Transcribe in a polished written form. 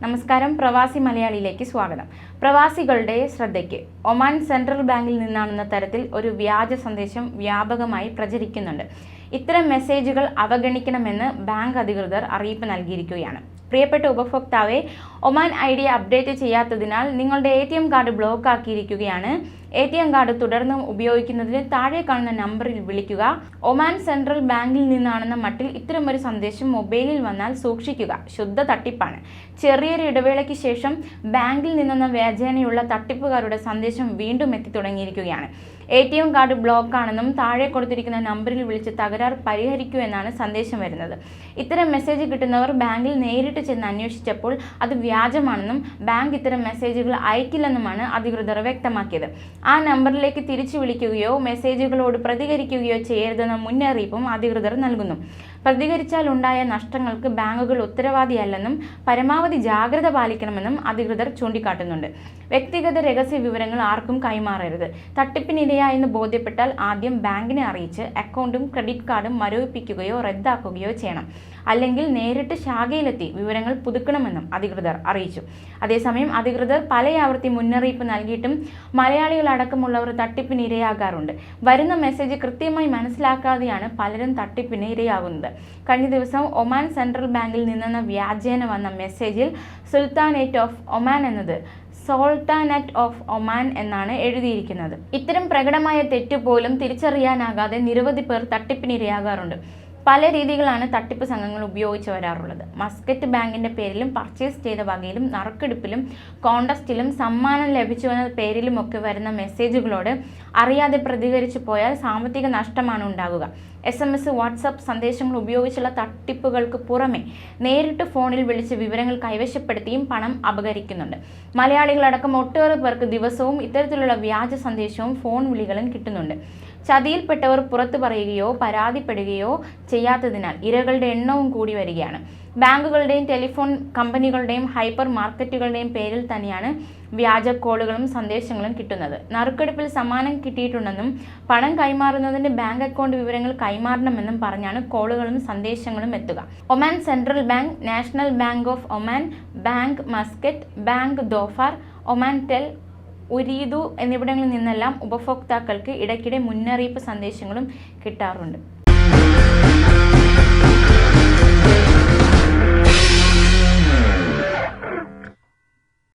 നമസ്കാരം, പ്രവാസി മലയാളിയിലേക്ക് സ്വാഗതം. പ്രവാസികളുടെ ശ്രദ്ധയ്ക്ക് ഒമാൻ സെൻട്രൽ ബാങ്കിൽ നിന്നാണെന്ന തരത്തിൽ ഒരു വ്യാജ സന്ദേശം വ്യാപകമായി പ്രചരിക്കുന്നുണ്ട്. ഇത്തരം മെസ്സേജുകൾ അവഗണിക്കണമെന്ന് ബാങ്ക് അധികൃതർ അറിയിപ്പ് നൽകിയിരിക്കുകയാണ്. പ്രിയപ്പെട്ട ഉപഭോക്താവെ, ഒമാൻ ID അപ്ഡേറ്റ് ചെയ്യാത്തതിനാൽ നിങ്ങളുടെ ATM കാർഡ് ബ്ലോക്ക് ആക്കിയിരിക്കുകയാണ്. ATM കാർഡ് തുടർന്നും ഉപയോഗിക്കുന്നതിന് താഴെ കാണുന്ന നമ്പറിൽ വിളിക്കുക. ഒമാൻ സെൻട്രൽ ബാങ്കിൽ നിന്നാണെന്ന മട്ടിൽ ഇത്തരമൊരു സന്ദേശം മൊബൈലിൽ വന്നാൽ സൂക്ഷിക്കുക. ശുദ്ധ തട്ടിപ്പാണ്. ചെറിയൊരു ഇടവേളയ്ക്ക് ശേഷം ബാങ്കിൽ നിന്നെന്ന വ്യാജേനയുള്ള തട്ടിപ്പുകാരുടെ സന്ദേശം വീണ്ടും എത്തി തുടങ്ങിയിരിക്കുകയാണ്. ATM കാർഡ് ബ്ലോക്ക് ആണെന്നും താഴെ കൊടുത്തിരിക്കുന്ന നമ്പറിൽ വിളിച്ച് തകരാർ പരിഹരിക്കൂ എന്നാണ് സന്ദേശം വരുന്നത്. ഇത്തരം മെസ്സേജ് കിട്ടുന്നവർ ബാങ്കിൽ നേരിട്ട് ചെന്ന് അന്വേഷിച്ചപ്പോൾ അത് വ്യാജമാണെന്നും ബാങ്ക് ഇത്തരം മെസ്സേജുകൾ അയക്കില്ലെന്നുമാണ് അധികൃതർ വ്യക്തമാക്കിയത്. ആ നമ്പറിലേക്ക് തിരിച്ചു വിളിക്കുകയോ മെസ്സേജുകളോട് പ്രതികരിക്കുകയോ ചെയ്യരുതെന്ന മുന്നറിയിപ്പും അധികൃതർ നൽകുന്നു. പ്രതികരിച്ചാൽ ഉണ്ടായ നഷ്ടങ്ങൾക്ക് ബാങ്കുകൾ ഉത്തരവാദിയല്ലെന്നും പരമാവധി ജാഗ്രത പാലിക്കണമെന്നും അധികൃതർ ചൂണ്ടിക്കാട്ടുന്നുണ്ട്. വ്യക്തിഗത രഹസ്യ വിവരങ്ങൾ ആർക്കും കൈമാറരുത്. തട്ടിപ്പിനിരയായെന്ന് ബോധ്യപ്പെട്ടാൽ ആദ്യം ബാങ്കിനെ അറിയിച്ച് അക്കൗണ്ടും ക്രെഡിറ്റ് കാർഡും മരവിപ്പിക്കുകയോ റദ്ദാക്കുകയോ ചെയ്യണം. അല്ലെങ്കിൽ നേരിട്ട് ശാഖയിലെത്തി വിവരങ്ങൾ പുതുക്കണമെന്നും അധികൃതർ അറിയിച്ചു. അതേസമയം അധികൃതർ പലയാവർത്തി മുന്നറിയിപ്പ് നൽകിയിട്ടും മലയാളികളടക്കമുള്ളവർ തട്ടിപ്പിന് ഇരയാകാറുണ്ട്. വരുന്ന മെസ്സേജ് കൃത്യമായി മനസ്സിലാക്കാതെയാണ് പലരും തട്ടിപ്പിന് ഇരയാകുന്നത്. കഴിഞ്ഞ ദിവസം ഒമാൻ സെൻട്രൽ ബാങ്കിൽ നിന്നെന്ന വ്യാജേന വന്ന മെസ്സേജിൽ സുൽത്താനേറ്റ് ഓഫ് ഒമാൻ എന്നത് സോൾട്ടാനറ്റ് ഓഫ് ഒമാൻ എന്നാണ് എഴുതിയിരിക്കുന്നത്. ഇത്തരം പ്രകടമായ തെറ്റ് പോലും തിരിച്ചറിയാനാകാതെ നിരവധി പേർ തട്ടിപ്പിനിരയാകാറുണ്ട്. പല രീതികളാണ് തട്ടിപ്പ് സംഘങ്ങൾ ഉപയോഗിച്ച് വരാറുള്ളത്. മസ്കറ്റ് ബാങ്കിന്റെ പേരിലും പർച്ചേസ് ചെയ്ത വകയിലും നറുക്കെടുപ്പിലും കോണ്ടസ്റ്റിലും സമ്മാനം ലഭിച്ചുവെന്ന പേരിലുമൊക്കെ വരുന്ന മെസ്സേജുകളോട് അറിയാതെ പ്രതികരിച്ചു പോയാൽ സാമ്പത്തിക നഷ്ടമാണ് ഉണ്ടാകുക. SMS, വാട്സപ്പ് സന്ദേശങ്ങൾ ഉപയോഗിച്ചുള്ള തട്ടിപ്പുകൾക്ക് പുറമെ നേരിട്ട് ഫോണിൽ വിളിച്ച് വിവരങ്ങൾ കൈവശപ്പെടുത്തിയും പണം അപഹരിക്കുന്നുണ്ട്. മലയാളികളടക്കം ഒട്ടേറെ പേർക്ക് ദിവസവും ഇത്തരത്തിലുള്ള വ്യാജ സന്ദേശവും ഫോൺ വിളികളും കിട്ടുന്നുണ്ട്. ചതിയിൽപ്പെട്ടവർ പുറത്തു പറയുകയോ പരാതിപ്പെടുകയോ ചെയ്യാത്തതിനാൽ ഇരകളുടെ എണ്ണവും കൂടി വരികയാണ്. ബാങ്കുകളുടെയും ടെലിഫോൺ കമ്പനികളുടെയും ഹൈപ്പർ മാർക്കറ്റുകളുടെയും പേരിൽ തന്നെയാണ് വ്യാജ കോളുകളും സന്ദേശങ്ങളും കിട്ടുന്നത്. നറുക്കെടുപ്പിൽ സമ്മാനം കിട്ടിയിട്ടുണ്ടെന്നും പണം കൈമാറുന്നതിന് ബാങ്ക് അക്കൗണ്ട് വിവരങ്ങൾ കൈമാറണമെന്നും പറഞ്ഞാണ് കോളുകളും സന്ദേശങ്ങളും എത്തുക. Oman central bank, national bank of Oman, bank Muscat, bank Dhofar, Omantel, Ooredoo എന്നിവിടങ്ങളിൽ നിന്നെല്ലാം ഉപഭോക്താക്കൾക്ക് ഇടയ്ക്കിടെ മുന്നറിയിപ്പ് സന്ദേശങ്ങളും കിട്ടാറുണ്ട്.